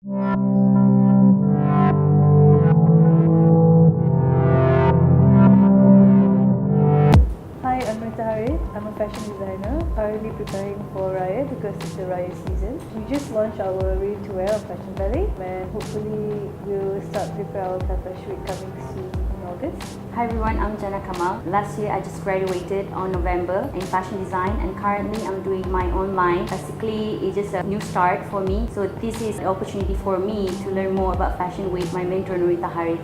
Hi, I'm Nurita Harith. I'm a fashion designer, currently preparing for Raya because it's the Raya season. We just launched our ready-to-wear on Fashion Valley and hopefully we'll start prepare our fashion week coming soon in August. Hi everyone, I'm Jana Kamal. Last year I just graduated on November in fashion design and currently I'm doing my online. Basically, it's just a new start for me. So this is an opportunity for me to learn more about fashion with my mentor Nurita Harith.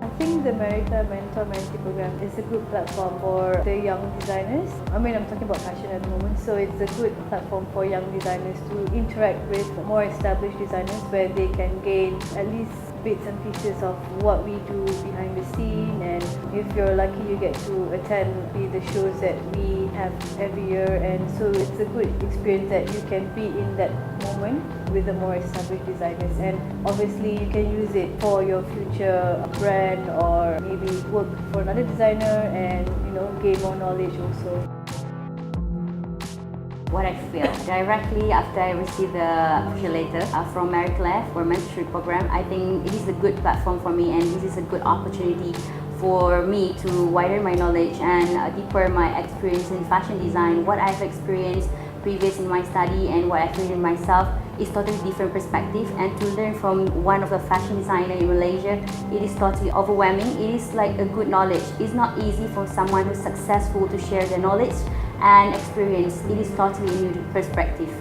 I think the Mentee program is a good platform for the young designers. I mean, I'm talking about fashion at the moment, so it's a good platform for young designers to interact with more established designers where they can gain at least bits and pieces of what we do behind the scene, and if you're lucky you get to attend the shows that we have every year, and so it's a good experience that you can be in that moment with the more established designers, and obviously you can use it for your future brand or maybe work for another designer and gain more knowledge also. What I feel directly after I received the official letter from Marie-Claire for mentorship program, I think it is a good platform for me and this is a good opportunity for me to widen my knowledge and deeper my experience in fashion design. What I've experienced previous in my study and what I've learned in myself is totally different perspective, and to learn from one of the fashion designer in Malaysia, it is totally overwhelming. It is like a good knowledge. It's not easy for someone who's successful to share their knowledge and experience. It is totally a new perspective.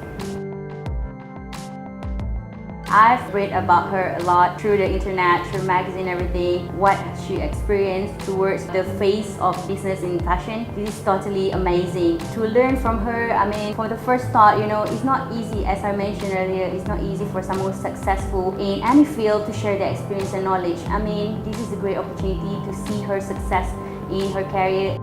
I've read about her a lot through the internet, through magazine, everything, what she experienced towards the face of business in fashion. This is totally amazing. To learn from her, I mean, for the first thought, it's not easy, as I mentioned earlier, it's not easy for someone who's successful in any field to share their experience and knowledge. I mean, this is a great opportunity to see her success in her career.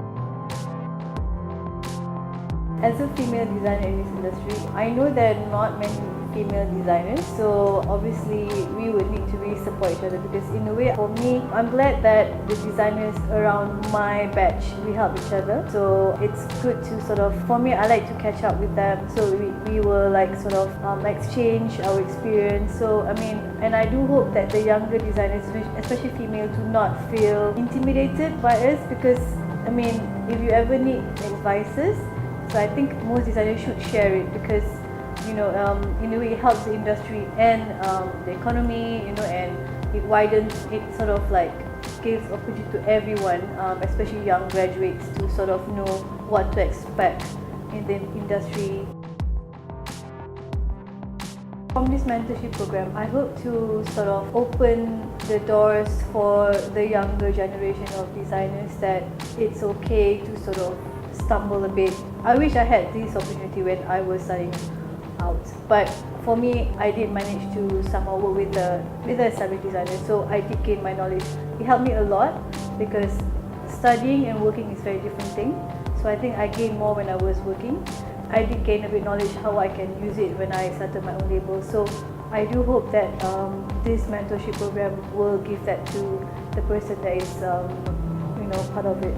As a female designer in this industry, I know there are not many female designers, so obviously we would need to really support each other, because in a way, for me, I'm glad that the designers around my batch, we help each other. So it's good to for me, I like to catch up with them, so we will exchange our experience. So I mean, and I do hope that the younger designers, especially female, do not feel intimidated by us, because I mean, if you ever need advices, so I think most designers should share it, because in a way it helps the industry and the economy, and it widens, it gives opportunity to everyone, especially young graduates, to know what to expect in the industry. From this mentorship program, I hope to open the doors for the younger generation of designers, that it's okay to stumble a bit. I wish I had this opportunity when I was starting out, but for me, I did manage to somehow work with the established designer, so I did gain my knowledge. It helped me a lot, because studying and working is very different thing. So I think I gained more when I was working. I did gain a bit knowledge how I can use it when I started my own label. So I do hope that this mentorship program will give that to the person that is part of it.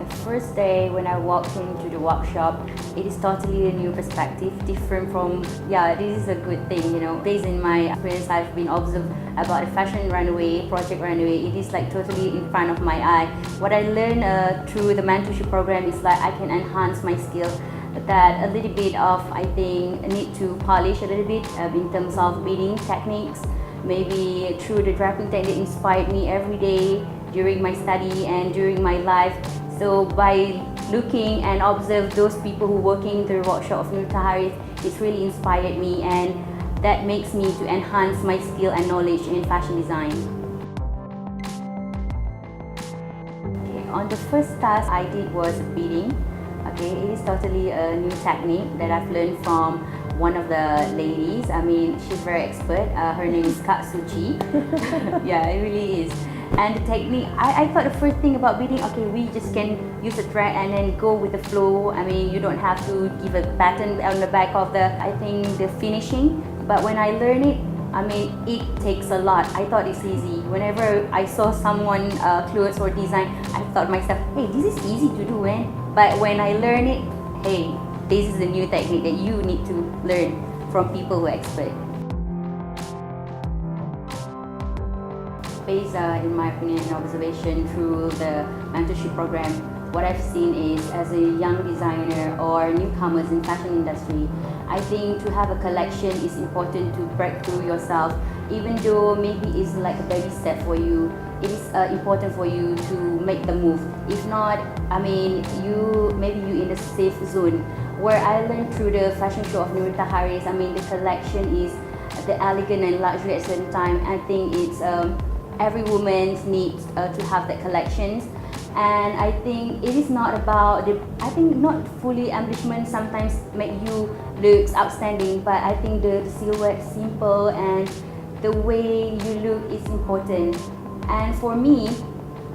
The first day when I walked into the workshop, it is totally a new perspective, different from, this is a good thing, Based in my experience, I've been observed about the fashion runway, project runway, it is totally in front of my eye. What I learned through the mentorship program is I can enhance my skill, that a little bit of, I think, need to polish a little bit in terms of beading techniques, maybe through the draping technique inspired me every day during my study and during my life. So by looking and observe those people who are working the workshop of Nurita Harith, it's really inspired me, and that makes me to enhance my skill and knowledge in fashion design. Okay, on the first task I did was beading. Okay, it is totally a new technique that I've learned from one of the ladies. I mean, she's very expert. Her name is Kak Suci. Yeah, it really is. And the technique, I thought the first thing about beading, okay, we just can use a thread and then go with the flow. I mean, you don't have to give a pattern on the back of the finishing. But when I learned it, I mean, it takes a lot. I thought it's easy. Whenever I saw someone clothes or design, I thought myself, hey, this is easy to do, man. But when I learned it, hey, this is a new technique that you need to learn. from people who are expert. Based in my opinion and observation through the mentorship program, what I've seen is, as a young designer or newcomers in fashion industry, I think to have a collection is important to break through yourself. Even though maybe it's like a baby step for you, it is important for you to make the move. If not, I mean, maybe you in a safe zone. Where I learned through the fashion show of Nurita Harith, I mean, the collection is the elegant and luxury at the same time. I think it's every woman needs to have that collections. And I think it is not about I think not fully embellishment sometimes make you look outstanding, but I think the silhouette simple and the way you look is important. And for me,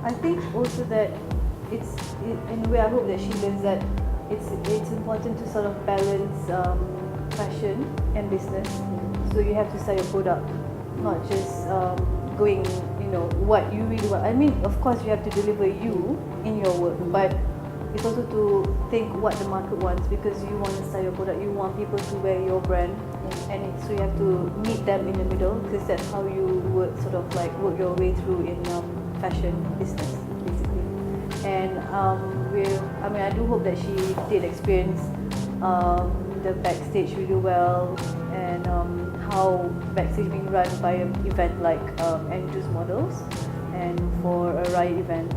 I think also that in a way I hope that she learns that it's important to sort of balance fashion and business. So you have to sell your product, not just going, what you really want. I mean, of course you have to deliver you in your work, but it's also to think what the market wants, because you want to sell your product, you want people to wear your brand, and so you have to meet them in the middle, because that's how you would sort of like work your way through in fashion business, basically. And I do hope that she did experience the Backstage really well, and how Backstage being run by an event like Andrew's Models and for a Riot event.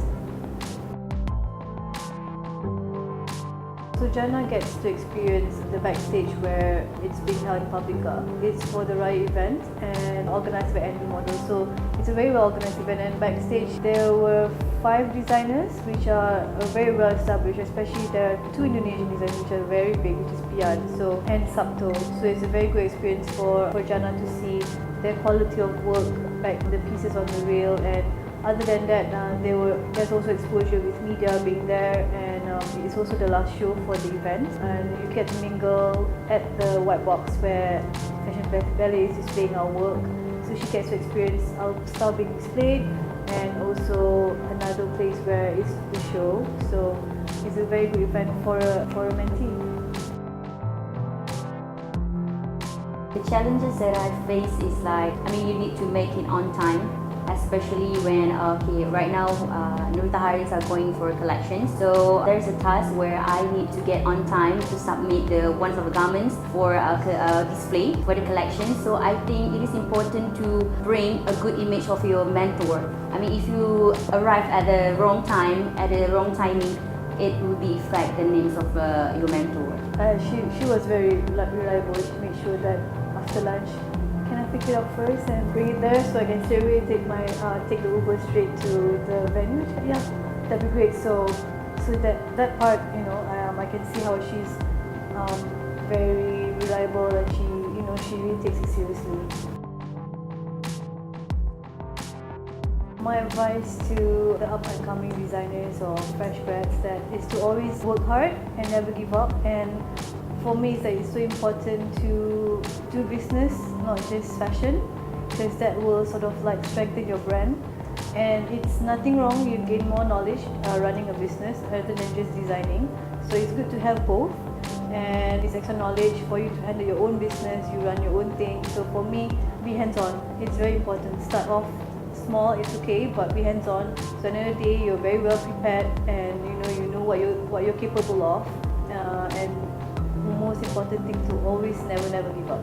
So Jana gets to experience the Backstage where it's being held in Publica. It's for the Riot event and organised by Andrew Models. So it's a very well organised event, and Backstage there were 5 designers which are very well established, especially there are 2 Indonesian designers which are very big, which is Pian and Sabto. So it's a very good experience for Jana to see their quality of work, like the pieces on the rail. And other than that, there's also exposure with media being there, and it's also the last show for the event. And you get to mingle at the white box where Fashion Ballet is displaying our work. So she gets to experience our style being displayed, and also another place where it's the show. So it's a very good event for a mentee. the challenges that I face is you need to make it on time, especially when right now Nurita Harith are going for a collection. So there's a task where I need to get on time to submit the ones of the garments for a display for the collection. So I think it is important to bring a good image of your mentor. I mean, if you arrive at the wrong time, at the wrong timing, it will be affect the names of your mentor. She was very reliable. She made sure that after lunch, can I pick it up first and bring it there so I can straight away take the Uber straight to the venue? Yeah, that'd be great. So that part, I can see how she's very reliable, and she really takes it seriously. My advice to the up-and-coming designers or fresh grads is to always work hard and never give up. And for me, it's so important to do business, not just fashion, because that will sort of strengthen your brand. And it's nothing wrong, you gain more knowledge running a business rather than just designing. So it's good to have both, and it's extra knowledge for you to handle your own business, you run your own thing. So for me, be hands-on. It's very important. Start off small, it's okay, but be hands-on. So another day you're very well prepared, and you know what you're capable of. And most important thing, to always never give up.